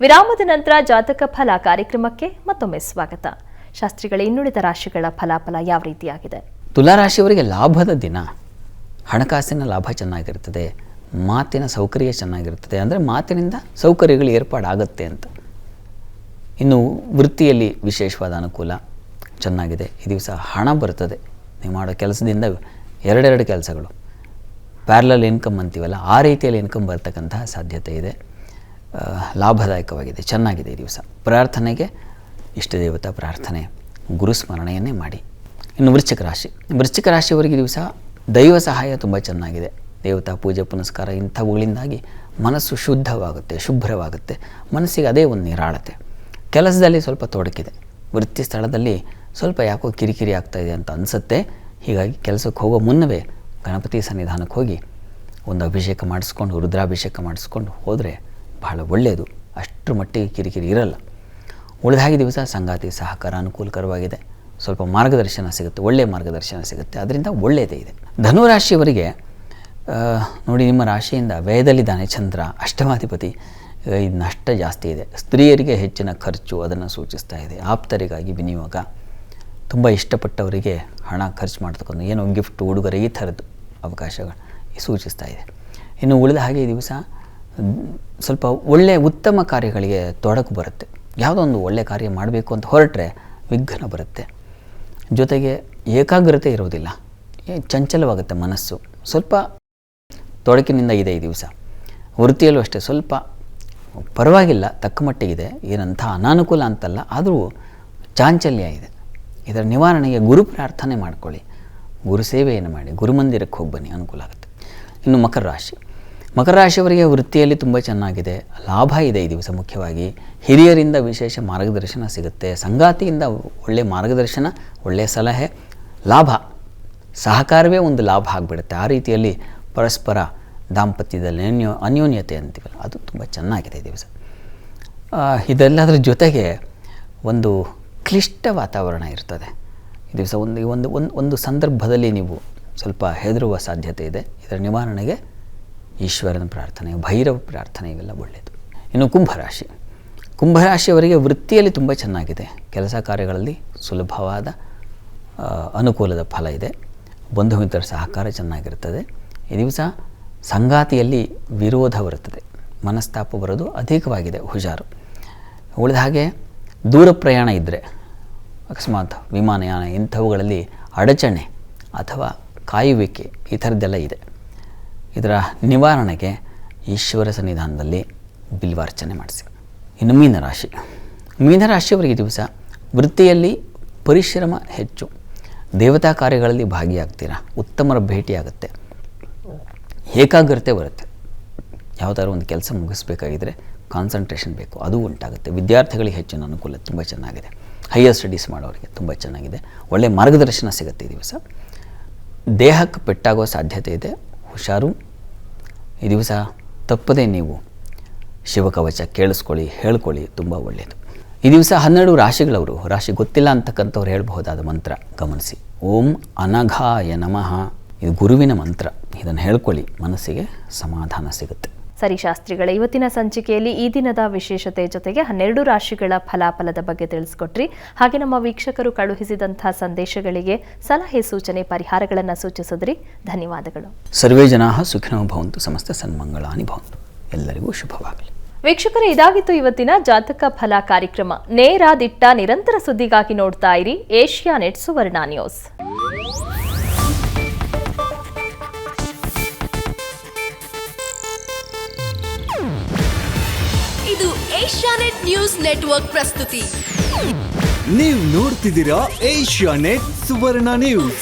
ವಿರಾಮದ ನಂತರ ಜಾತಕ ಫಲ ಕಾರ್ಯಕ್ರಮಕ್ಕೆ ಮತ್ತೊಮ್ಮೆ ಸ್ವಾಗತ. ಶಾಸ್ತ್ರಿಗಳ ಇನ್ನುಳಿದ ರಾಶಿಗಳ ಫಲಾಫಲ ಯಾವ ರೀತಿಯಾಗಿದೆ? ತುಲಾ ರಾಶಿಯವರಿಗೆ ಲಾಭದ ದಿನ. ಹಣಕಾಸಿನ ಲಾಭ ಚೆನ್ನಾಗಿರ್ತದೆ, ಮಾತಿನ ಸೌಕರ್ಯ ಚೆನ್ನಾಗಿರ್ತದೆ, ಅಂದರೆ ಮಾತಿನಿಂದ ಸೌಕರ್ಯಗಳು ಏರ್ಪಾಡಾಗುತ್ತೆ ಅಂತ. ಇನ್ನು ವೃತ್ತಿಯಲ್ಲಿ ವಿಶೇಷವಾದ ಅನುಕೂಲ ಚೆನ್ನಾಗಿದೆ. ಈ ದಿವಸ ಹಣ ಬರ್ತದೆ. ನೀವು ಮಾಡೋ ಕೆಲಸದಿಂದ ಎರಡೆರಡು ಕೆಲಸಗಳು, ಪ್ಯಾರಲಲ್ ಇನ್ಕಮ್ ಅಂತೀವಲ್ಲ, ಆ ರೀತಿಯಲ್ಲಿ ಇನ್ಕಮ್ ಬರ್ತಕ್ಕಂತಹ ಸಾಧ್ಯತೆ ಇದೆ. ಲಾಭದಾಯಕವಾಗಿದೆ, ಚೆನ್ನಾಗಿದೆ ಈ ದಿವಸ. ಪ್ರಾರ್ಥನೆಗೆ ಇಷ್ಟ ದೇವತಾ ಪ್ರಾರ್ಥನೆ, ಗುರುಸ್ಮರಣೆಯನ್ನೇ ಮಾಡಿ. ಇನ್ನು ವೃಶ್ಚಿಕ ರಾಶಿಯವರಿಗೆ ದಿವಸ ದೈವ ಸಹಾಯ ತುಂಬ ಚೆನ್ನಾಗಿದೆ. ದೇವತಾ ಪೂಜೆ ಪುನಸ್ಕಾರ ಇಂಥವುಗಳಿಂದಾಗಿ ಮನಸ್ಸು ಶುದ್ಧವಾಗುತ್ತೆ, ಶುಭ್ರವಾಗುತ್ತೆ. ಮನಸ್ಸಿಗೆ ಅದೇ ಒಂದು ನಿರಾಳತೆ. ಕೆಲಸದಲ್ಲಿ ಸ್ವಲ್ಪ ತೊಡಕಿದೆ, ವೃತ್ತಿ ಸ್ಥಳದಲ್ಲಿ ಸ್ವಲ್ಪ ಯಾಕೋ ಕಿರಿಕಿರಿ ಆಗ್ತಾಯಿದೆ ಅಂತ ಅನಿಸುತ್ತೆ. ಹೀಗಾಗಿ ಕೆಲಸಕ್ಕೆ ಹೋಗೋ ಮುನ್ನವೇ ಗಣಪತಿ ಸನ್ನಿಧಾನಕ್ಕೆ ಹೋಗಿ ಒಂದು ಅಭಿಷೇಕ ಮಾಡಿಸ್ಕೊಂಡು, ರುದ್ರಾಭಿಷೇಕ ಮಾಡಿಸ್ಕೊಂಡು ಹೋದರೆ ಬಹಳ ಒಳ್ಳೆಯದು. ಅಷ್ಟರ ಮಟ್ಟಿಗೆ ಕಿರಿಕಿರಿ ಇರಲ್ಲ. ಉಳಿದಾಗಿ ದಿವಸ ಸಂಗಾತಿ ಸಹಕಾರ ಅನುಕೂಲಕರವಾಗಿದೆ. ಸ್ವಲ್ಪ ಮಾರ್ಗದರ್ಶನ ಸಿಗುತ್ತೆ, ಒಳ್ಳೆಯ ಮಾರ್ಗದರ್ಶನ ಸಿಗುತ್ತೆ, ಅದರಿಂದ ಒಳ್ಳೆಯದೇ ಇದೆ. ಧನುರಾಶಿಯವರಿಗೆ ನೋಡಿ, ನಿಮ್ಮ ರಾಶಿಯಿಂದ ವ್ಯಯದಲ್ಲಿದ್ದಾನೆ ಚಂದ್ರ, ಅಷ್ಟಮಾಧಿಪತಿ. ಇದು ನಷ್ಟ ಜಾಸ್ತಿ ಇದೆ. ಸ್ತ್ರೀಯರಿಗೆ ಹೆಚ್ಚಿನ ಖರ್ಚು ಅದನ್ನು ಸೂಚಿಸ್ತಾ ಇದೆ. ಆಪ್ತರಿಗಾಗಿ ವಿನಿಯೋಗ, ತುಂಬ ಇಷ್ಟಪಟ್ಟವರಿಗೆ ಹಣ ಖರ್ಚು ಮಾಡ್ತಕ್ಕಂಥ ಏನೋ ಗಿಫ್ಟ್, ಉಡುಗೊರೆ, ಈ ಥರದ್ದು ಅವಕಾಶಗಳು ಸೂಚಿಸ್ತಾ ಇದೆ. ಇನ್ನು ಉಳಿದ ಹಾಗೆ ಈ ದಿವಸ ಸ್ವಲ್ಪ ಒಳ್ಳೆಯ ಉತ್ತಮ ಕಾರ್ಯಗಳಿಗೆ ತೊಡಕು ಬರುತ್ತೆ. ಯಾವುದೋ ಒಂದು ಒಳ್ಳೆಯ ಕಾರ್ಯ ಮಾಡಬೇಕು ಅಂತ ಹೊರಟ್ರೆ ವಿಘ್ನ ಬರುತ್ತೆ. ಜೊತೆಗೆ ಏಕಾಗ್ರತೆ ಇರೋದಿಲ್ಲ, ಚಂಚಲವಾಗುತ್ತೆ ಮನಸ್ಸು. ಸ್ವಲ್ಪ ತೊಡಕಿನಿಂದ ಇದೆ ಈ ದಿವಸ. ವೃತ್ತಿಯಲ್ಲೂ ಅಷ್ಟೇ ಸ್ವಲ್ಪ ಪರವಾಗಿಲ್ಲ, ತಕ್ಕ ಮಟ್ಟಿಗಿದೆ. ಏನಂಥ ಅನಾನುಕೂಲ ಅಂತಲ್ಲ, ಆದರೂ ಚಾಂಚಲ್ಯ ಇದೆ. ಇದರ ನಿವಾರಣೆಗೆ ಗುರು ಪ್ರಾರ್ಥನೆ ಮಾಡ್ಕೊಳ್ಳಿ, ಗುರು ಸೇವೆಯನ್ನು ಮಾಡಿ, ಗುರುಮಂದಿರಕ್ಕೆ ಹೋಗಿ ಬನ್ನಿ, ಅನುಕೂಲ ಆಗುತ್ತೆ. ಇನ್ನು ಮಕರ ರಾಶಿಯವರಿಗೆ ವೃತ್ತಿಯಲ್ಲಿ ತುಂಬ ಚೆನ್ನಾಗಿದೆ, ಲಾಭ ಇದೆ ಈ ದಿವಸ. ಮುಖ್ಯವಾಗಿ ಹಿರಿಯರಿಂದ ವಿಶೇಷ ಮಾರ್ಗದರ್ಶನ ಸಿಗುತ್ತೆ. ಸಂಗಾತಿಯಿಂದ ಒಳ್ಳೆಯ ಮಾರ್ಗದರ್ಶನ, ಒಳ್ಳೆಯ ಸಲಹೆ, ಲಾಭ, ಸಹಕಾರವೇ ಒಂದು ಲಾಭ ಆಗಿಬಿಡುತ್ತೆ. ಆ ರೀತಿಯಲ್ಲಿ ಪರಸ್ಪರ ದಾಂಪತ್ಯದಲ್ಲಿ ಅನ್ಯೋನ್ಯತೆ ಅಂತೀವಲ್ಲ, ಅದು ತುಂಬ ಚೆನ್ನಾಗಿದೆ ಈ ದಿವಸ. ಇದೆಲ್ಲದರ ಜೊತೆಗೆ ಒಂದು ಕ್ಲಿಷ್ಟ ವಾತಾವರಣ ಇರ್ತದೆ ಈ ದಿವಸ. ಒಂದು ಸಂದರ್ಭದಲ್ಲಿ ನೀವು ಸ್ವಲ್ಪ ಹೆದರುವ ಸಾಧ್ಯತೆ ಇದೆ. ಇದರ ನಿವಾರಣೆಗೆ ಈಶ್ವರನ ಪ್ರಾರ್ಥನೆ, ಭೈರವ ಪ್ರಾರ್ಥನೆ, ಇವೆಲ್ಲ ಒಳ್ಳೆಯದು. ಇನ್ನು ಕುಂಭರಾಶಿಯವರಿಗೆ ವೃತ್ತಿಯಲ್ಲಿ ತುಂಬ ಚೆನ್ನಾಗಿದೆ. ಕೆಲಸ ಕಾರ್ಯಗಳಲ್ಲಿ ಸುಲಭವಾದ ಅನುಕೂಲದ ಫಲ ಇದೆ. ಬಂಧು ಮಿತ್ರರ ಸಹಕಾರ ಚೆನ್ನಾಗಿರ್ತದೆ ಈ ದಿವಸ. ಸಂಗಾತಿಯಲ್ಲಿ ವಿರೋಧ ಬರುತ್ತದೆ, ಮನಸ್ತಾಪ ಬರೋದು ಅಧಿಕವಾಗಿದೆ, ಹುಷಾರು. ಉಳಿದ ಹಾಗೆ ದೂರ ಪ್ರಯಾಣ ಇದ್ದರೆ, ಅಕಸ್ಮಾತ್ ವಿಮಾನಯಾನ ಇಂಥವುಗಳಲ್ಲಿ ಅಡಚಣೆ ಅಥವಾ ಕಾಯುವಿಕೆ ಈ ಥರದ್ದೆಲ್ಲ ಇದೆ. ಇದರ ನಿವಾರಣೆಗೆ ಈಶ್ವರ ಸನ್ನಿಧಾನದಲ್ಲಿ ಬಿಲ್ವಾರ್ಚನೆ ಮಾಡಿಸಿ. ಇನ್ನು ಮೀನರಾಶಿಯವರಿಗೆ ದಿವಸ ವೃತ್ತಿಯಲ್ಲಿ ಪರಿಶ್ರಮ ಹೆಚ್ಚು, ದೇವತಾ ಕಾರ್ಯಗಳಲ್ಲಿ ಭಾಗಿಯಾಗ್ತೀರಾ, ಉತ್ತಮರ ಭೇಟಿಯಾಗುತ್ತೆ, ಏಕಾಗ್ರತೆ ಬರುತ್ತೆ. ಯಾವುದಾದ್ರು ಒಂದು ಕೆಲಸ ಮುಗಿಸ್ಬೇಕಾಗಿದ್ದರೆ ಕಾನ್ಸಂಟ್ರೇಷನ್ ಬೇಕು, ಅದು ಉಂಟಾಗುತ್ತೆ. ವಿದ್ಯಾರ್ಥಿಗಳಿಗೆ ಹೆಚ್ಚಿನ ಅನುಕೂಲ ತುಂಬ ಚೆನ್ನಾಗಿದೆ. ಹೈಯರ್ ಸ್ಟಡೀಸ್ ಮಾಡೋರಿಗೆ ತುಂಬ ಚೆನ್ನಾಗಿದೆ, ಒಳ್ಳೆಯ ಮಾರ್ಗದರ್ಶನ ಸಿಗುತ್ತೆ ಈ ದಿವಸ. ದೇಹಕ್ಕೆ ಪೆಟ್ಟಾಗೋ ಸಾಧ್ಯತೆ ಇದೆ, ಹುಷಾರು. ಈ ದಿವಸ ತಪ್ಪದೇ ನೀವು ಶಿವಕವಚ ಕೇಳಿಸ್ಕೊಳ್ಳಿ, ಹೇಳ್ಕೊಳ್ಳಿ, ತುಂಬ ಒಳ್ಳೆಯದು. ಈ ದಿವಸ 12 ರಾಶಿಗಳವರು, ರಾಶಿ ಗೊತ್ತಿಲ್ಲ ಅಂತಕ್ಕಂಥವ್ರು ಹೇಳಬಹುದಾದ ಮಂತ್ರ ಗಮನಿಸಿ. ಓಂ ಅನಘಾಯ ನಮಃ, ಇದು ಗುರುವಿನ ಮಂತ್ರ. ಇದನ್ನು ಹೇಳ್ಕೊಳ್ಳಿ, ಮನಸ್ಸಿಗೆ ಸಮಾಧಾನ ಸಿಗುತ್ತೆ. ಸರಿ ಶಾಸ್ತ್ರಿಗಳ, ಇವತ್ತಿನ ಸಂಚಿಕೆಯಲ್ಲಿ ಈ ದಿನದ ವಿಶೇಷತೆ ಜೊತೆಗೆ 12 ರಾಶಿಗಳ ಫಲಾಫಲದ ಬಗ್ಗೆ ತಿಳಿಸ್ಕೊಟ್ರಿ. ಹಾಗೆ ನಮ್ಮ ವೀಕ್ಷಕರು ಕಳುಹಿಸಿದಂತಹ ಸಂದೇಶಗಳಿಗೆ ಸಲಹೆ, ಸೂಚನೆ, ಪರಿಹಾರಗಳನ್ನು ಸೂಚಿಸಿದ್ರಿ. ಧನ್ಯವಾದಗಳು. ಸರ್ವೇ ಜನಾಃ ಸುಖಿನೋ ಭವಂತು, ಸಮಸ್ತ ಸನ್ಮಂಗಳಾನಿ ಭವಂತು. ಎಲ್ಲರಿಗೂ ಶುಭವಾಗಲಿ. ವೀಕ್ಷಕರೇ, ಇದಾಗಿತ್ತು ಇವತ್ತಿನ ಜಾತಕ ಫಲ ಕಾರ್ಯಕ್ರಮ. ನೇರ, ದಿಟ್ಟ, ನಿರಂತರ ಸುದ್ದಿಗಾಗಿ ನೋಡ್ತಾ ಇರಿ ಏಷ್ಯಾನೆಟ್ ಸುವರ್ಣ ನ್ಯೂಸ್. ಇದು ಏಷ್ಯಾನೆಟ್ ನ್ಯೂಸ್ ನೆಟ್ವರ್ಕ್ ಪ್ರಸ್ತುತಿ. ನೀವು ನೋಡ್ತಿದ್ದೀರಾ ಏಷ್ಯಾನೆಟ್ ಸುವರ್ಣ ನ್ಯೂಸ್.